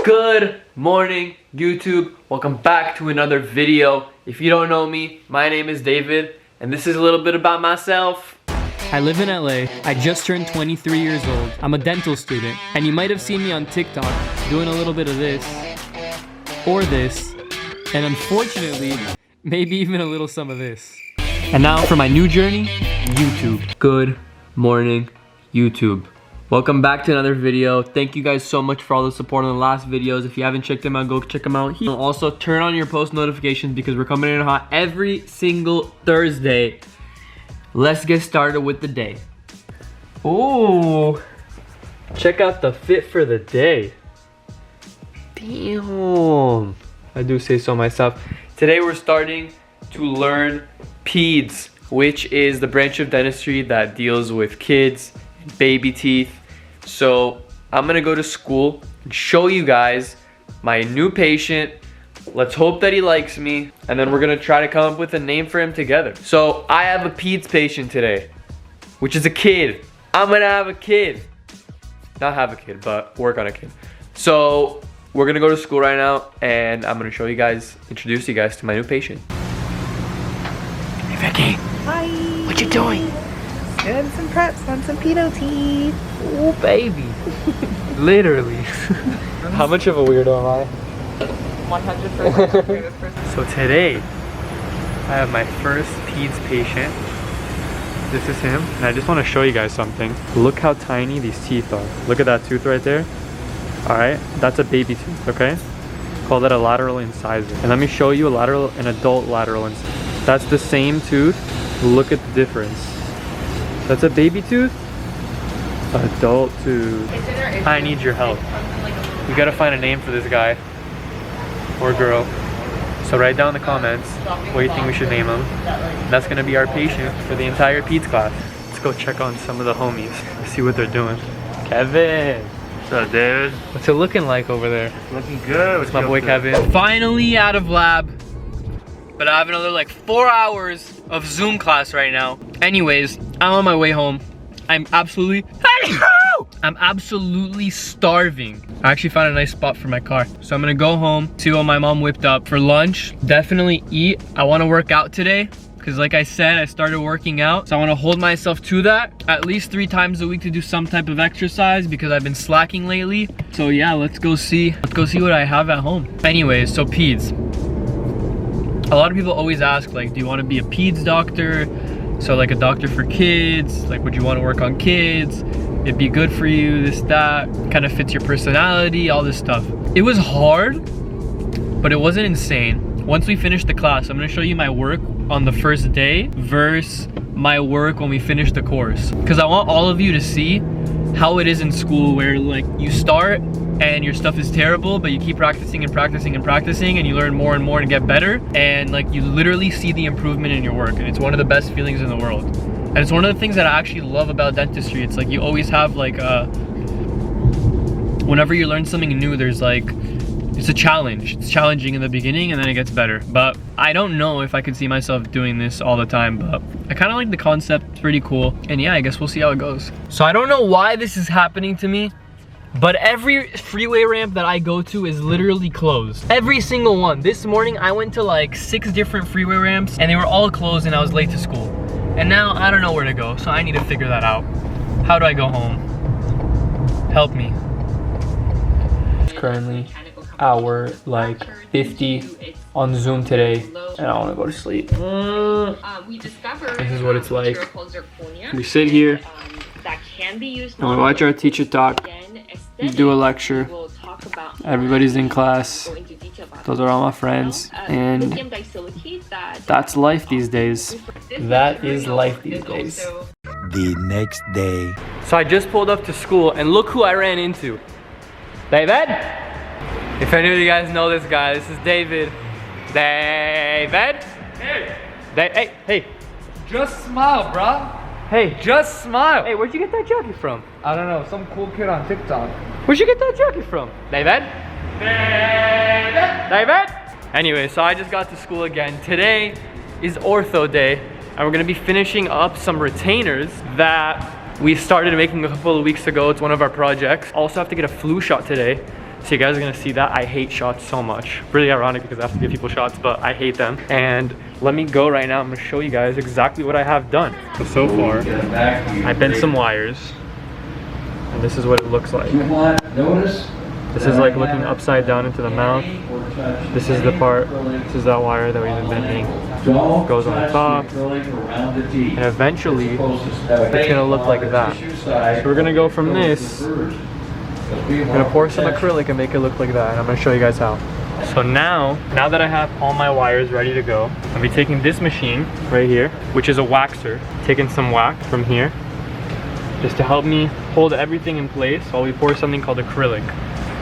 Good morning, YouTube. Welcome back to another video. If you don't know me, my name is David, and this is a little bit about myself. I live in LA. I just turned 23 years old. I'm a dental student, and you might have seen me on TikTok doing a little bit of this or this, and unfortunately, maybe even a little some of this. And now for my new journey, YouTube. Good morning, YouTube. Welcome back to another video. Thank you guys so much for all the support on the last videos. If you haven't checked them out, go check them out here. Also, turn on your post notifications because we're coming in hot every single Thursday. Let's get started with the day. Ooh, check out the fit for the day. Damn, I do say so myself. Today we're starting to learn peds, which is the branch of dentistry that deals with kids, baby teeth. So I'm gonna go to school and show you guys my new patient. Let's hope that he likes me, and then we're gonna try to come up with a name for him together. So I have a peds patient today, which is a kid. I'm gonna have a kid. Not have a kid, but work on a kid. So we're gonna go to school right now, and I'm gonna show you guys, introduce you guys to my new patient. Hey Vicky. Hi. What you doing? Doing some preps on some pedo teeth. Oh baby. Literally. How much of a weirdo am I? 100%. So today, I have my first peds patient. This is him, and I just want to show you guys something. Look how tiny these teeth are. Look at that tooth right there. All right, that's a baby tooth, okay? Call that a lateral incisor. And let me show you an adult lateral incisor. That's the same tooth. Look at the difference. That's a baby tooth, adult tooth. I need your help. We gotta find a name for this guy or girl. So write down in the comments what you think we should name him. That's gonna be our patient for the entire peds class. Let's go check on some of the homies, see what they're doing. Kevin. What's up, dude? What's it looking like over there? Looking good. It's my boy Kevin. Finally out of lab, but I have another like 4 hours of Zoom class right now. Anyways, I'm on my way home. I'm absolutely starving. I actually found a nice spot for my car. So I'm gonna go home, see what my mom whipped up for lunch. Definitely eat. I wanna work out today, because like I said, I started working out. So I wanna hold myself to that at least 3 times a week to do some type of exercise because I've been slacking lately. So yeah, let's go see what I have at home. Anyways, so peds. A lot of people always ask, like, do you want to be a peds doctor? So like a doctor for kids, like would you want to work on kids? It'd be good for you, this, that, kind of fits your personality, all this stuff. It was hard, but it wasn't insane. Once we finished the class, I'm gonna show you my work on the first day versus my work when we finish the course. Because I want all of you to see how it is in school, where like you start and your stuff is terrible, but you keep practicing and practicing and practicing, and you learn more and more and get better, and like you literally see the improvement in your work, and it's one of the best feelings in the world. And it's one of the things that I actually love about dentistry. It's like you always have like whenever you learn something new, there's like, it's a challenge. It's challenging in the beginning and then it gets better. But I don't know if I could see myself doing this all the time, but I kind of like the concept. It's pretty cool. And yeah, I guess we'll see how it goes. So I don't know why this is happening to me, but every freeway ramp that I go to is literally closed. Every single one. This morning I went to like 6 different freeway ramps and they were all closed and I was late to school. And now I don't know where to go, so I need to figure that out. How do I go home? Help me. It's currently hour like 50 on Zoom today and I want to go to sleep. This is what it's like. We sit here and we watch our teacher talk. We do a lecture. Everybody's in class. Those are all my friends, and that's life these days. That is life these days. The next day. So I just pulled up to school and look who I ran into. David? If any of you guys know this guy, this is David. David? Hey. Hey. Just smile, bruh. Hey. Just smile. Hey, where'd you get that jacket from? I don't know, some cool kid on TikTok. Where'd you get that jacket from? David? David? Anyway, so I just got to school again. Today is Ortho Day, and we're gonna be finishing up some retainers that we started making a couple of weeks ago. It's one of our projects. Also have to get a flu shot today. So you guys are gonna see that. I hate shots so much. Really ironic because I have to give people shots, but I hate them. And let me go right now. I'm gonna show you guys exactly what I have done. So far, I bent some wires, and this is what it looks like. This is like looking upside down into the mouth. This is the part, this is that wire that we've been bending. Goes on the top, and eventually it's gonna look like that. So we're gonna go from this, I'm gonna pour some acrylic and make it look like that, and I'm gonna show you guys how. So now that I have all my wires ready to go, I'll be taking this machine right here, which is a waxer, taking some wax from here, just to help me hold everything in place while we pour something called acrylic.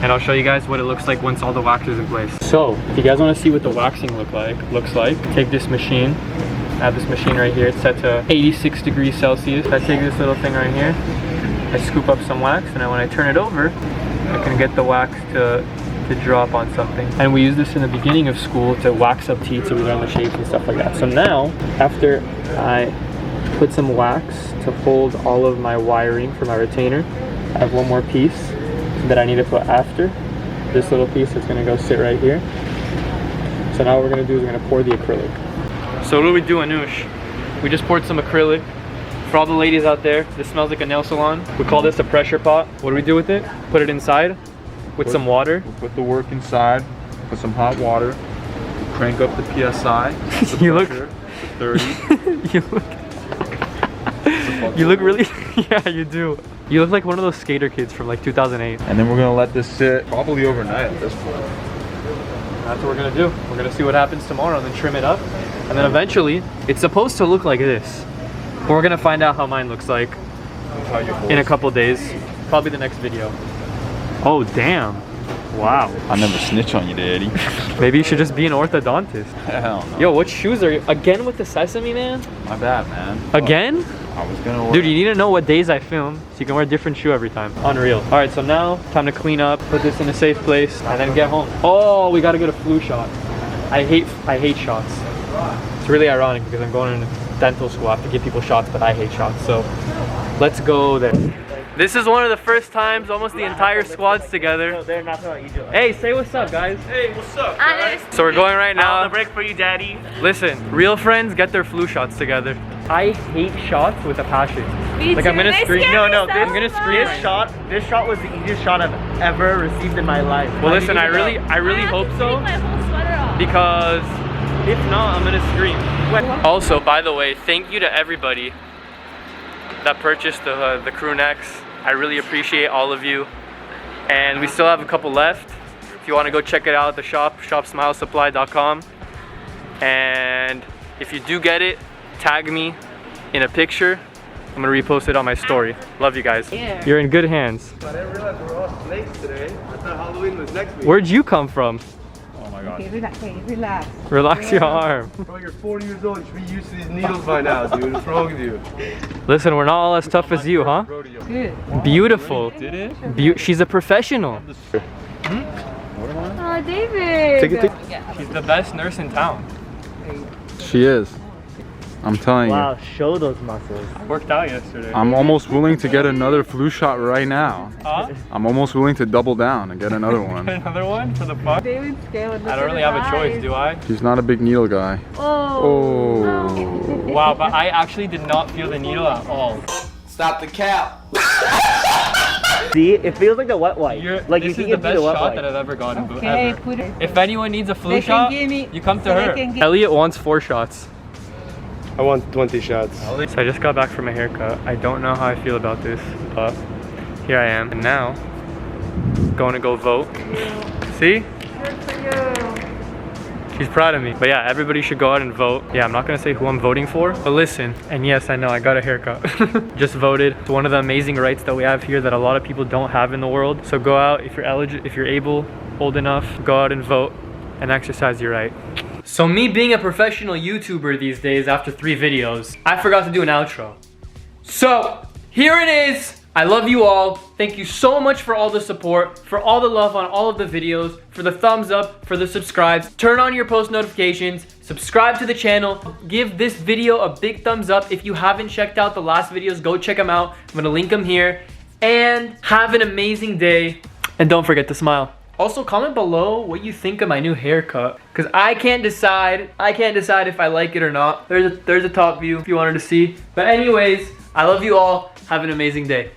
And I'll show you guys what it looks like once all the wax is in place. So, if you guys want to see what the waxing looks like, take this machine. I have this machine right here. It's set to 86 degrees Celsius. I take this little thing right here. I scoop up some wax, and then when I turn it over, I can get the wax to drop on something. And we use this in the beginning of school to wax up teeth so we learn the shapes and stuff like that. So now, after I put some wax to hold all of my wiring for my retainer, I have one more piece that I need to put after this little piece that's gonna go sit right here. So now what we're gonna do is we're gonna pour the acrylic. So what do we do, Anush? We just poured some acrylic. For all the ladies out there, this smells like a nail salon. We call this a pressure pot. What do we do with it? Put it inside with some water. We'll put the work inside, put some hot water, crank up the PSI. You look 30. you look really, yeah, you do. You look like one of those skater kids from like 2008. And then we're gonna let this sit probably overnight at this point. That's what we're gonna do. We're gonna see what happens tomorrow and then trim it up. And then eventually, it's supposed to look like this. But we're gonna find out how mine looks like in a couple days. Probably the next video. Oh, damn. Wow. I'll never snitch on you, Daddy. Maybe you should just be an orthodontist. Hell no. Yo, what shoes are you? Again with the sesame, man? My bad, man. Again? I was gonna wear. Dude, you need to know what days I film so you can wear a different shoe every time. Unreal. All right, so now time to clean up, put this in a safe place, and then get home. Oh, we gotta get a flu shot. I hate shots. It's really ironic because I'm going into dental school. I have to give people shots, but I hate shots. So let's go there. This is one of the first times almost the entire squad's together. They're not gonna eat you. Hey, say what's up, guys. Hey, what's up, guys? So we're going right now. The break for you, Daddy. Listen, real friends get their flu shots together. I hate shots with a passion. Like I'm gonna scream. I'm gonna scream. This shot was the easiest shot I've ever received in my life. Well, listen, I really hope so. Because if not, I'm gonna scream. Also, by the way, thank you to everybody that purchased the crew necks. I really appreciate all of you. And we still have a couple left. If you want to go check it out at the shop, shopsmilesupply.com. And if you do get it, tag me in a picture. I'm gonna repost it on my story. Love you guys. Yeah. You're in good hands. I didn't realize we're all snakes today. I thought Halloween was next week. Where'd you come from? Oh my god. Okay, relax. Okay, relax. Relax your arm. Bro, you're 40 years old. You should be used to these needles by now, dude. What's wrong with you? Listen, we're not all as tough as you, huh? Good. Beautiful. Did it? She's a professional. Oh, David. She's the best nurse in town. She is. I'm telling Wow, show those muscles. Worked out yesterday. you. I'm almost willing to get another flu shot right now. Huh? I'm almost willing to double down and get another one. Another one for the fuck? David's scared. I don't really have a choice, do I? He's not a big needle guy. Oh. Oh. Wow, but I actually did not feel the needle at all. Stop the cap. See, it feels like the wet wipe. Like This you is can the get best the wet shot wipe. that I've ever gotten. Okay, Ever. put it. If anyone needs a flu They can shot, give me- you come to so they her. can give- Elliot wants 4 shots. I want 20 shots. So I just got back from a haircut. I don't know how I feel about this, but here I am. And now, going to go vote. See? Good for you. She's proud of me. But yeah, everybody should go out and vote. Yeah, I'm not gonna say who I'm voting for, but listen, and yes, I know, I got a haircut. Just voted. It's one of the amazing rights that we have here that a lot of people don't have in the world. So go out, if you're eligible, if you're able, old enough, go out and vote and exercise your right. So me being a professional YouTuber these days after 3 videos, I forgot to do an outro. So, here it is. I love you all. Thank you so much for all the support, for all the love on all of the videos, for the thumbs up, for the subscribes. Turn on your post notifications, subscribe to the channel, give this video a big thumbs up. If you haven't checked out the last videos, go check them out. I'm gonna link them here. And have an amazing day. And don't forget to smile. Also, comment below what you think of my new haircut, because I can't decide if I like it or not. There's a top view if you wanted to see. But anyways, I love you all. Have an amazing day.